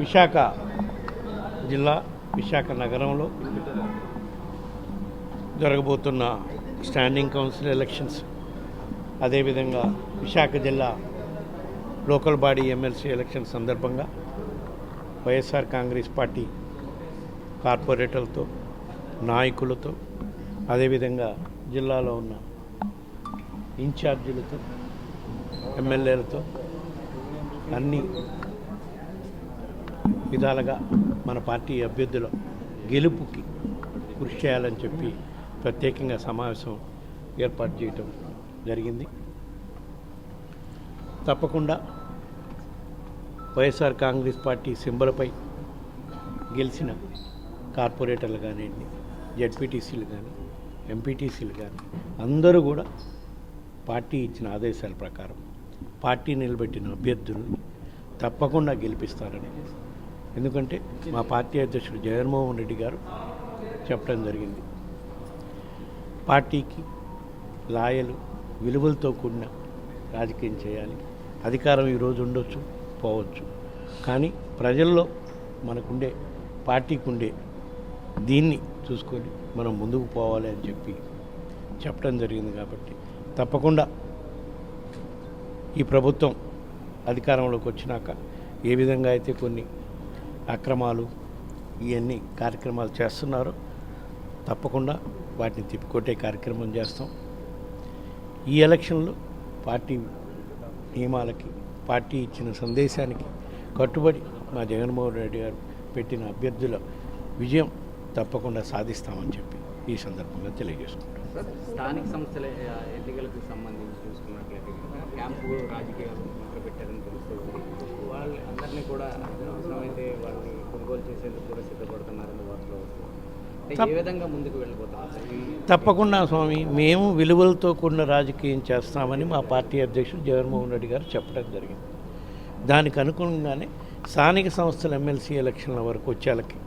విశాఖ జిల్లా విశాఖ నగరంలో జరగబోతున్న స్టాండింగ్ కౌన్సిల్ ఎలక్షన్స్, అదేవిధంగా విశాఖ జిల్లా లోకల్ బాడీ ఎమ్మెల్సీ ఎలక్షన్ సందర్భంగా వైఎస్ఆర్ కాంగ్రెస్ పార్టీ కార్పొరేటర్లతో, నాయకులతో, అదేవిధంగా జిల్లాలో ఉన్న ఇన్ఛార్జీలతో, ఎమ్మెల్యేలతో అన్ని విధాలుగా మన పార్టీ అభ్యర్థుల గెలుపుకి కృషి చేయాలని చెప్పి ప్రత్యేకంగా సమావేశం ఏర్పాటు చేయటం జరిగింది. తప్పకుండా వైఎస్ఆర్ కాంగ్రెస్ పార్టీ సింబల్పై గెలిచిన కార్పొరేటర్లు కానివ్వండి, జెడ్పీటీసీలు కానీ, ఎంపీటీసీలు కానీ అందరూ కూడా పార్టీ ఇచ్చిన ఆదేశాల ప్రకారం పార్టీ నిలబెట్టిన అభ్యర్థులను తప్పకుండా గెలిపిస్తారని, ఎందుకంటే మా పార్టీ అధ్యక్షుడు జగన్మోహన్ రెడ్డి గారు చెప్పడం జరిగింది. పార్టీకి లాయలు విలువలతో కూడిన రాజకీయం చేయాలి. అధికారం ఈరోజు ఉండొచ్చు, పోవచ్చు, కానీ ప్రజల్లో మనకుండే, పార్టీకి ఉండే దీన్ని చూసుకొని మనం ముందుకు పోవాలి అని చెప్పి చెప్పడం జరిగింది. కాబట్టి తప్పకుండా ఈ ప్రభుత్వం అధికారంలోకి వచ్చినాక ఏ విధంగా అయితే కొన్ని అక్రమాలు ఇవన్నీ కార్యక్రమాలు చేస్తున్నారో తప్పకుండా వాటిని తిప్పికొట్టే కార్యక్రమం చేస్తాం. ఈ ఎలక్షన్లో పార్టీ నియమాలకి, పార్టీ ఇచ్చిన సందేశానికి కట్టుబడి మా జగన్మోహన్ రెడ్డి గారు పెట్టిన అభ్యర్థుల విజయం తప్పకుండా సాధిస్తామని చెప్పి ఈ సందర్భంగా తెలియజేసుకుంటాం. స్థానిక సంస్థల ఎన్నికలకు సంబంధించి చూసుకున్నట్లయితే క్యాంపు రాజకీయాలు మొదలుపెట్టారని తెలుస్తుంది. వాళ్ళు అందరినీ కూడా అవసరమైతే వాళ్ళని కొనుగోలు చేసేందుకు కూడా సిద్ధపడుతున్నారని వార్తలు వస్తుంది. ఏ విధంగా ముందుకు వెళ్ళిపోతారు? తప్పకుండా స్వామి, మేము విలువలతో కూడిన రాజకీయం చేస్తామని మా పార్టీ అధ్యక్షుడు జగన్మోహన్ రెడ్డి గారు చెప్పడం జరిగింది. దానికి అనుగుణంగానే స్థానిక సంస్థల ఎమ్మెల్సీ ఎలక్షన్ల వరకు వచ్చేళ్ళకి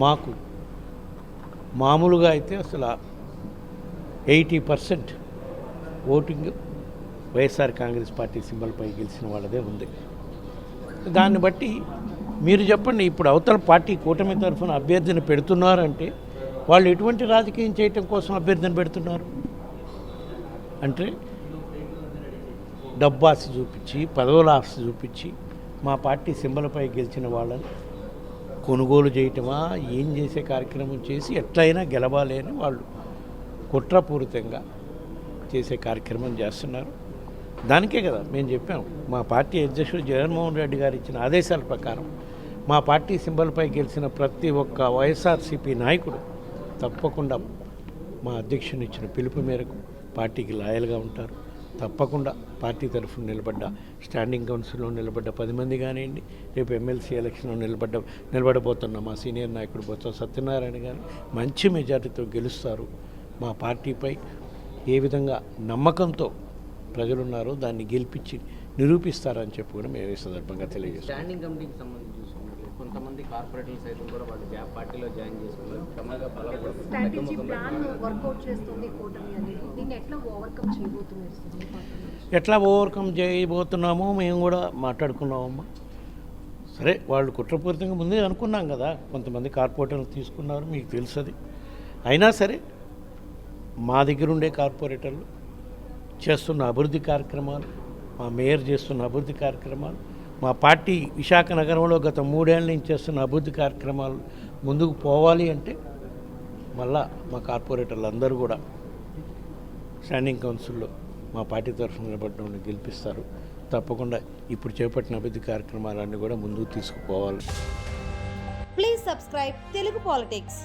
మాకు మామూలుగా అయితే అసలు 80% ఓటింగ్ వైఎస్ఆర్ కాంగ్రెస్ పార్టీ సింబల్పై గెలిచిన వాళ్ళదే ఉంది. దాన్ని బట్టి మీరు చెప్పండి, ఇప్పుడు అవతల పార్టీ కూటమి తరఫున అభ్యర్థిని పెడుతున్నారంటే వాళ్ళు ఎటువంటి రాజకీయం చేయటం కోసం అభ్యర్థిని పెడుతున్నారు అంటే డబ్బు ఆశ చూపించి, పదవుల ఆశ చూపించి మా పార్టీ సింబల్పై గెలిచిన వాళ్ళని కొనుగోలు చేయటమా, ఏం చేసే కార్యక్రమం చేసి ఎట్లయినా గెలవాలి అని వాళ్ళు కుట్రపూరితంగా చేసే కార్యక్రమం చేస్తున్నారు. దానికే కదా మేము చెప్పాం, మా పార్టీ అధ్యక్షుడు జగన్మోహన్ రెడ్డి గారు ఇచ్చిన ఆదేశాల ప్రకారం మా పార్టీ సింబల్పై గెలిచిన ప్రతి ఒక్క వైఎస్ఆర్సీపీ నాయకుడు తప్పకుండా మా అధ్యక్షుని ఇచ్చిన పిలుపు మేరకు పార్టీకి లాయల్గా ఉంటారు. తప్పకుండా పార్టీ తరఫున నిలబడ్డ, స్టాండింగ్ కౌన్సిల్లో నిలబడ్డ 10 మంది కానివ్వండి, రేపు ఎమ్మెల్సీ ఎలక్షన్లో నిలబడబోతున్న మా సీనియర్ నాయకుడు బొత్స సత్యనారాయణ గారు మంచి మెజారిటీతో గెలుస్తారు. మా పార్టీపై ఏ విధంగా నమ్మకంతో ప్రజలున్నారో దాన్ని గెలిపించి నిరూపిస్తారని చెప్పి కూడా మేము ఈ సందర్భంగా తెలియజేస్తాం. స్టాండింగ్ కమిటీకి సంబంధించి చూసుకున్నట్లయితే కొంతమంది కార్పొరేటర్లు సైతం కూడా వాళ్ళు పార్టీలో జాయిన్ చేసుకున్నారు. ఎట్లా ఓవర్కమ్ చేయబోతున్నామో మేము కూడా మాట్లాడుకున్నామమ్మా. సరే, వాళ్ళు కుట్రపూరితంగా ముందే అనుకున్నాం కదా, కొంతమంది కార్పొరేటర్లు తీసుకున్నారు, మీకు తెలుసది. అయినా సరే మా దగ్గర ఉండే కార్పొరేటర్లు చేస్తున్న అభివృద్ధి కార్యక్రమాలు, మా మేయర్ చేస్తున్న అభివృద్ధి కార్యక్రమాలు, మా పార్టీ విశాఖ నగరంలో గత 3 ఏళ్ళ నుంచి చేస్తున్న అభివృద్ధి కార్యక్రమాలు ముందుకు పోవాలి అంటే మళ్ళా మా కార్పొరేటర్లు అందరూ కూడా స్టాండింగ్ కౌన్సిల్లో మా పార్టీ తరఫున నిలబడడం గెలిపిస్తారు. తప్పకుండా ఇప్పుడు చేపట్టిన అభివృద్ధి కార్యక్రమాలన్నీ కూడా ముందుకు తీసుకుపోవాలి. Please subscribe Telugu politics.